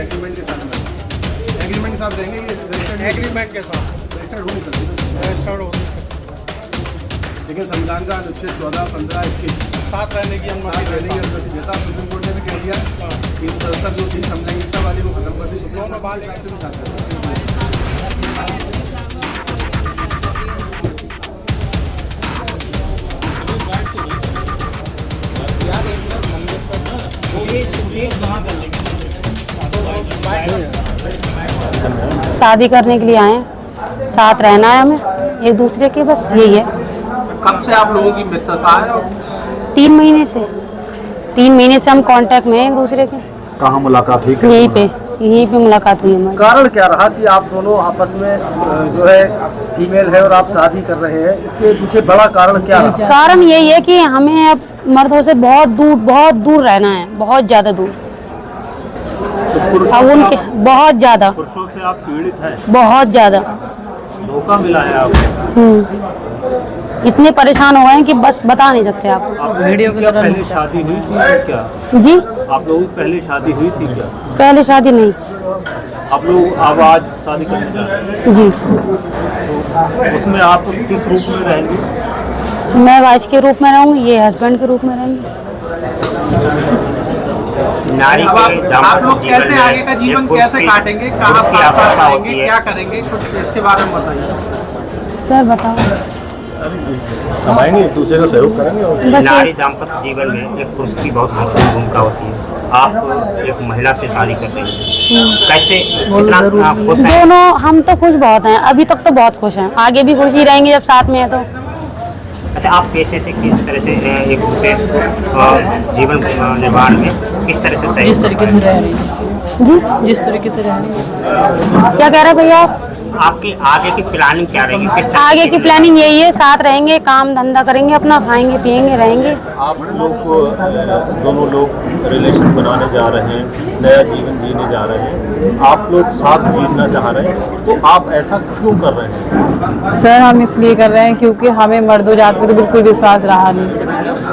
Agreement के साथ agreement के साथ देंगे, ये एग्रीमेंट के साथ रजिस्टर्ड हो नहीं सकती, रजिस्टर्ड हो नहीं सकता। लेकिन संविधान का अनुच्छेद 14, 15, 21 साथ रहने की साथ रहने की अनुमति देता। सुप्रीम कोर्ट ने भी कह दिया कि 77 जो थी समलैंगिकता वाली वो खत्म कर दी, दोनों बाल हिसाब से भी साथ रहते हैं। शादी करने के लिए आए हैं, साथ रहना है हमें एक दूसरे के, बस यही है। कब से आप लोगों की मित्रता है? और 3 महीने से, 3 महीने से हम कांटेक्ट में हैं एक दूसरे के। कहाँ मुलाकात हुई? यहीं पे मुलाकात हुई हमारी। कारण क्या रहा कि आप दोनों आपस में जो है फीमेल है और आप शादी कर रहे हैं, इसके पीछे बड़ा कारण क्या रहा? कारण यही है कि हमें अब मर्दों से बहुत दूर रहना है, बहुत ज़्यादा दूर। अब उनके बहुत ज़्यादा, पुरुषों से आप पीड़ित हैं, बहुत ज़्यादा धोखा मिला है आपको। इतने परेशान हो गए हैं कि बस बता नहीं सकते आप। वीडियो की पहले शादी हुई थी क्या? जी, आप लोगों की पहले शादी हुई थी क्या? पहले शादी नहीं। आप लोग अब आज शादी करने जा रहे हैं, जी, तो उसमें आप किस रूप में रहेंगे? मैं वाइफ के रूप में रहूँगी, ये हस्बैंड के रूप में रहेंगे। नारी आप लोग कैसे आगे का जीवन कैसे काटेंगे, कहाँ साथ साथ रहेंगे, क्या करेंगे, कुछ इसके बारे में बताइए। सर बताओ। कमाएंगे, एक दूसरे का सहयोग करेंगे। और बस नारी दाम्पत्य जीवन में एक पुरुष की बहुत महत्वपूर्ण भूमिका होती है। आप एक महिला से शादी करते हैं, कैसे कितना खुश हैं? दोनों हम तो खुश बहुत हैं, अभी तक तो बहुत खुश हैं, आगे भी खुश ही रहेंगे जब साथ में है तो। अच्छा, आप पेशे से किस तरह से एक दूसरे जीवन निर्माण में किस तरह से सहयोग? जिस तरीके से रह रही है, जी, जिस तरीके से रह रही है। क्या कह रहे हैं भैया आप? आपकी आगे की प्लानिंग क्या रहेगी? किस तरह आगे से की प्लानिंग यही है, साथ रहेंगे, काम धंधा करेंगे, अपना खाएंगे पिएंगे रहेंगे। आप लोग दोनों लोग रिलेशन बनाने जा रहे हैं, नया जीवन जीने जा रहे हैं, आप लोग साथ जीना चाह रहे हैं, तो आप ऐसा क्यों कर रहे हैं? सर हम इसलिए कर रहे हैं क्योंकि हमें मर्दों जात पे तो बिल्कुल विश्वास रहा नहीं,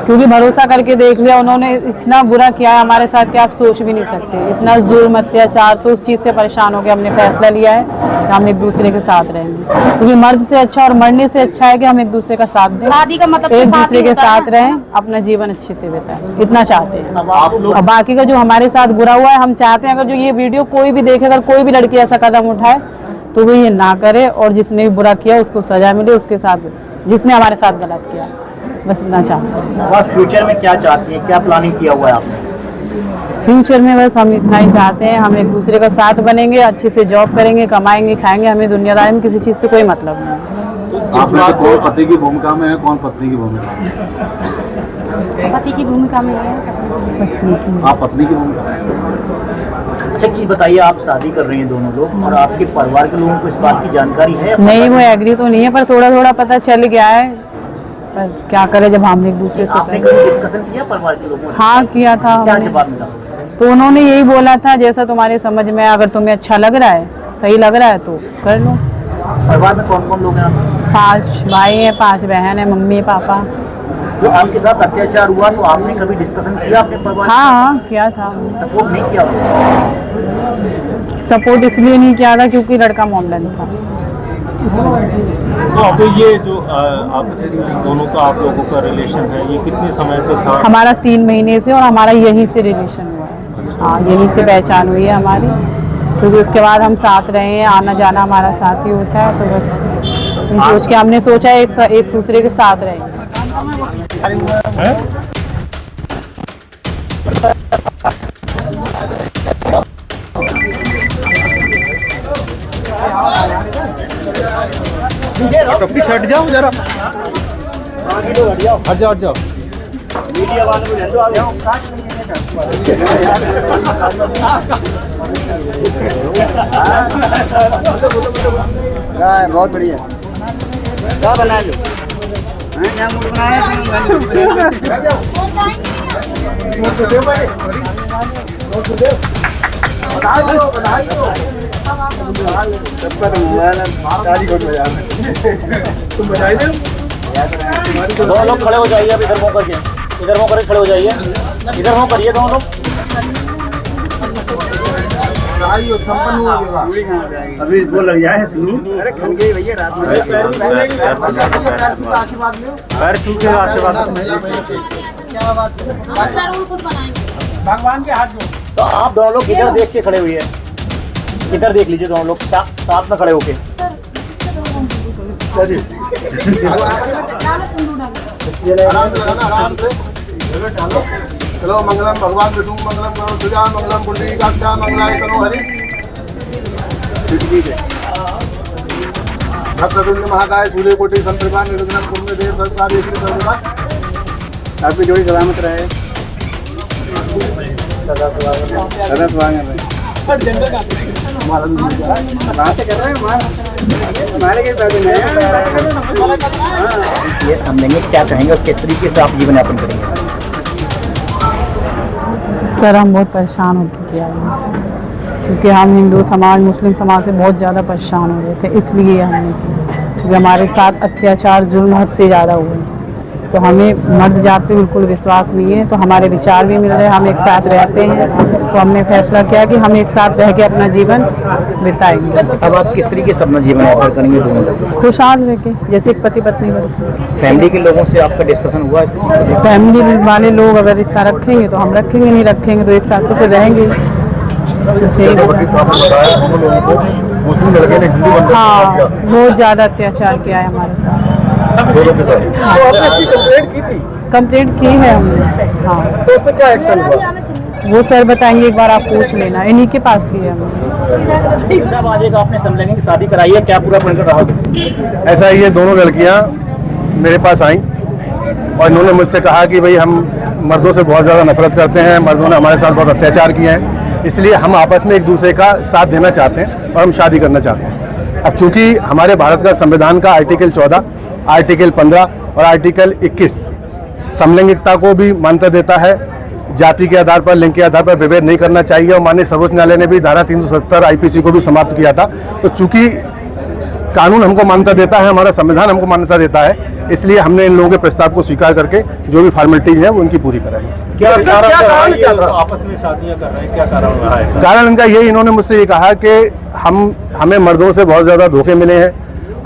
क्योंकि भरोसा करके देख लिया उन्होंने, इतना बुरा किया है हमारे साथ कि आप सोच भी नहीं सकते। इतना जुल्म अत्याचार, तो उस चीज़ से परेशान हो के हमने फैसला लिया है कि हम एक दूसरे के साथ रहेंगे, क्योंकि मर्द से अच्छा और मरने से अच्छा है कि हम एक दूसरे का साथ दें, शादी का मतलब एक दूसरे के साथ रहें, अपना जीवन अच्छे से बिताएं, इतना चाहते हैं। और बाकी का जो हमारे साथ बुरा हुआ है, हम चाहते हैं अगर जो ये वीडियो कोई भी देखे, अगर कोई भी लड़की ऐसा कदम उठाए तो वो ये ना करे, और जिसने भी बुरा किया उसको सजा मिले, उसके साथ जिसने हमारे साथ गलत किया, बस इतना चाहते हैं। और फ्यूचर में क्या चाहती हैं, क्या प्लानिंग किया हुआ है आपने? फ्यूचर में बस हम इतना ही चाहते हैं, हम एक दूसरे का साथ बनेंगे, अच्छे से जॉब करेंगे, कमाएंगे, खाएंगे, हमें दुनियादारी में किसी चीज़ से कोई मतलब नहीं। आप में से कौन पति की भूमिका में है, कौन पत्नी की भूमिका में? पति की भूमिका में है। आप पत्नी की भूमिका में। अच्छा, चीज बताइए, आप शादी कर रहे हैं दोनों लोग, और आपके परिवार के लोगों को इस बात की जानकारी है? नहीं, वो एग्री तो नहीं है, पर थोड़ा थोड़ा पता चल गया है, पर क्या करे जब हम एक दूसरे से। आपने कभी डिस्कशन किया परिवार के लोगों से? हाँ किया था। क्या जवाब मिला? तो उन्होंने यही बोला था जैसा तुम्हारे समझ में, अगर तुम्हें अच्छा लग रहा है, सही लग रहा है तो कर लो। परिवार में कौन कौन लोग हैं आप? 5 भाई हैं, 5 बहन है, मम्मी पापा। जो आपके साथ अत्याचार हुआ तो आपने कभी डिस्कशन किया अपने परिवार? हाँ किया था। सपोर्ट नहीं किया? सपोर्ट इसलिए नहीं किया था क्योंकि लड़का मॉडर्न था। तो अब ये जो आप दोनों का, आप लोगों का रिलेशन है, ये कितने समय से था? हमारा 3 महीने से, और हमारा यहीं से रिलेशन हुआ है। हाँ, यहीं से पहचान हुई है हमारी, क्योंकि उसके बाद हम साथ रहे हैं, आना जाना हमारा साथ ही होता है, तो बस ये सोच के हमने सोचा एक दूसरे के साथ रहेंगे। पीछे हट जाओ जरा, हट जाओ। मीडिया वालों को ले लो, आ जाओ। बहुत बढ़िया, क्या बना लो? दो लोग खड़े हो जाइए, अब इधर मुँह करके, खड़े हो जाइए, इधर मुँह करिए दोनों लोग। अभी वो लग जाए शुरू। पैर छू के आशीर्वाद। भगवान के हाथ में। तो आप दोनों लोग किधर देख के खड़े हुए हैं? किधर देख लीजिए दोनों लोग साथ में खड़े होके। आराम से चलो। मंगलम भगवान विष्णु मंगलम करो तुझा मंगलम पुंडरी काक्षा मंगलाय करो हरि। भक्तुंड महाकाय सूर्य कोटि संप्रभान निर्विघ्नं कुरु मे देव सर्वकार्य सर्वदा। आपकी जोड़ी सलामत रहे। सदा स्वागत है। ये समझेंगे क्या कहेंगे और किस तरीके से आप जीवन यापन करेंगे? सर हम बहुत परेशान होते थे क्योंकि हम हिंदू समाज मुस्लिम समाज से बहुत ज़्यादा परेशान हो गए थे, इसलिए हमने किया क्योंकि हमारे साथ अत्याचार जुल्म हद से ज़्यादा हुए। तो हमें मर्द जात पे बिल्कुल विश्वास नहीं है, तो हमारे विचार भी मिल रहे हैं, हम एक साथ रहते हैं, तो हमने फैसला किया कि हम एक साथ रह के अपना जीवन बिताएंगे। अब आप किस तरीके से अपना जीवन यापन करेंगे दोनों लोग? खुशहाल रह के, जैसे एक पति पत्नी बनते। फैमिली के लोगों से आपका डिस्कशन हुआ? फैमिली वाले लोग अगर रिश्ता रखेंगे तो हम रखेंगे, नहीं रखेंगे तो एक साथ तो फिर रहेंगे। मुस्लिम लड़के ने हिंदू बनने हाँ, बहुत ज़्यादा अत्याचार किया है हमारे साथ। कंप्लेंट की है हमने। हाँ, तो उस पर क्या एक्शन हुआ? वो सर बताएंगे, एक बार आप पूछ लेना, इन्हीं के पास की है हमने। साहब आज एक आपने समझेंगे कि शादी कराई है, क्या पूरा प्लान रहा? ऐसा ये दोनों लड़कियां मेरे पास आई और इन्होंने मुझसे कहा कि भाई हम मर्दों से बहुत ज़्यादा नफरत करते हैं, मर्दों ने हमारे साथ बहुत अत्याचार किए हैं, इसलिए हम आपस में एक दूसरे का साथ देना चाहते हैं और हम शादी करना चाहते हैं। अब चूंकि हमारे भारत का संविधान का आर्टिकल 14, आर्टिकल 15 और आर्टिकल 21 समलैंगिकता को भी मान्यता देता है। जाति के आधार पर, लिंग के आधार पर विभेद नहीं करना चाहिए और माननीय सर्वोच्च न्यायालय ने भी धारा 370 आईपीसी को भी समाप्त किया था। तो चूंकि कानून हमको मान्यता देता है, हमारा संविधान हमको मान्यता देता है, इसलिए हमने इन लोगों के प्रस्ताव को स्वीकार करके जो भी फॉर्मेलिटीज है वो उनकी पूरी कराई। क्या कारण आपस में शादियां कर रहे हैं, क्या कारण रहा है? कारण इनका यही, इन्होंने मुझसे ये कहा कि हमें मर्दों से बहुत ज़्यादा धोखे मिले हैं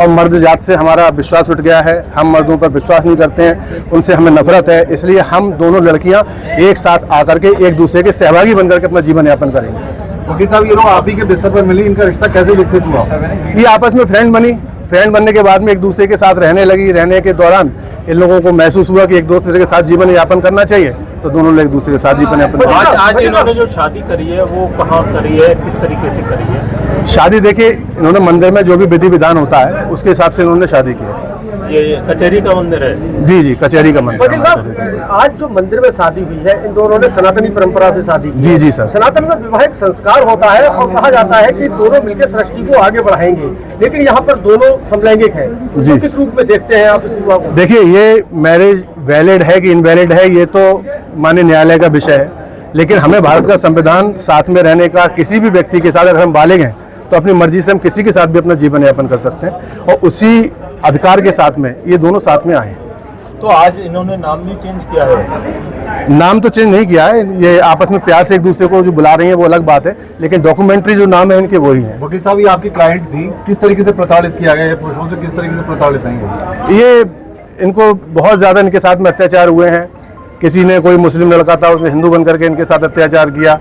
और मर्द जात से हमारा विश्वास उठ गया है, हम मर्दों पर विश्वास नहीं करते हैं, उनसे हमें नफरत है, इसलिए हम दोनों लड़कियां एक साथ आकर के एक दूसरे के सहभागी बनकर के अपना जीवन यापन करेंगे। वकील साहब, ये लोग आप ही के बिस्तर पर मिली, इनका रिश्ता कैसे विकसित हुआ? ये आपस में फ्रेंड बनी, फ्रेंड बनने के बाद में एक दूसरे के साथ रहने लगी। रहने के दौरान इन लोगों को महसूस हुआ कि एक दूसरे के साथ जीवन यापन करना चाहिए, तो दोनों लोग एक दूसरे के साथ जीवन यापन। आज इन्होंने जो शादी करी है वो कहाँ करी है, किस तरीके से करी है? शादी देखिए, इन्होंने मंदिर में जो भी विधि विधान होता है उसके हिसाब से इन्होंने शादी की है। ये कचहरी का मंदिर है? जी जी, कचहरी का मंदिर। आज जो मंदिर में शादी हुई है, इन दोनों ने सनातनी परंपरा से शादी की। जी जी सर। सनातन में विवाहिक संस्कार होता है और कहा जाता है कि दोनों मिलकर सृष्टि को आगे बढ़ाएंगे, लेकिन यहाँ पर दोनों समलैंगिक हैं। जी। तो किस रूप में देखते हैं आप इस विवाह को? देखिए, ये मैरिज वैलिड है कि इनवैलिड है ये तो माननीय न्यायालय का विषय है, लेकिन हमें भारत का संविधान साथ में रहने का, किसी भी व्यक्ति के साथ अगर हम बालिग हैं तो अपनी मर्जी से हम किसी के साथ भी अपना जीवन यापन कर सकते हैं और उसी अधिकार के साथ में ये दोनों साथ में आए। तो आज इन्होंने नाम भी चेंज किया है? नाम तो चेंज नहीं किया है, ये आपस में प्यार से एक दूसरे को जो बुला रही हैं वो अलग बात है, लेकिन डॉक्यूमेंट्री जो नाम है इनके वही है। वकील साहब, ये आपकी क्लाइंट थी, किस तरीके से प्रताड़ित किया गया है? पुरुषों से किस तरीके से प्रताड़ित हैं ये? इनको बहुत ज़्यादा इनके साथ में अत्याचार हुए हैं। किसी ने, कोई मुस्लिम लड़का था उसने हिंदू बन करके इनके साथ अत्याचार किया,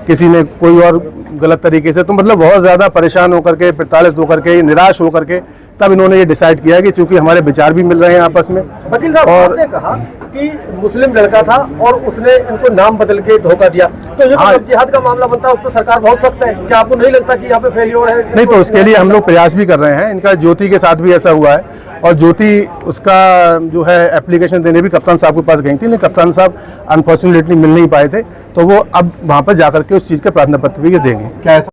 किसी ने कोई और गलत तरीके से, तो मतलब बहुत ज़्यादा परेशान होकर के, प्रताड़ित होकर के, निराश होकर के तब इन्होंने ये डिसाइड किया कि चूंकि हमारे विचार भी मिल रहे हैं आपस में। वकील साहब, आपने कहा कि मुस्लिम लड़का था और उसने इनको नाम बदल के धोखा दिया, तो ये तो जिहाद का मामला बनता है, उस पर सरकार बहुत सख्त है। क्या आपको नहीं लगता कि यहाँ पे फेलियर है? नहीं, तो उसके लिए हम लोग प्रयास भी कर रहे हैं। इनका ज्योति के साथ भी ऐसा हुआ है और ज्योति उसका जो है एप्लीकेशन देने भी कप्तान साहब के पास गई थी, लेकिन कप्तान साहब अनफॉर्चुनेटली मिल नहीं पाए थे, तो वो अब वहाँ पर जाकर के उस चीज़ के प्रार्थना पत्र भी ये देंगे। क्या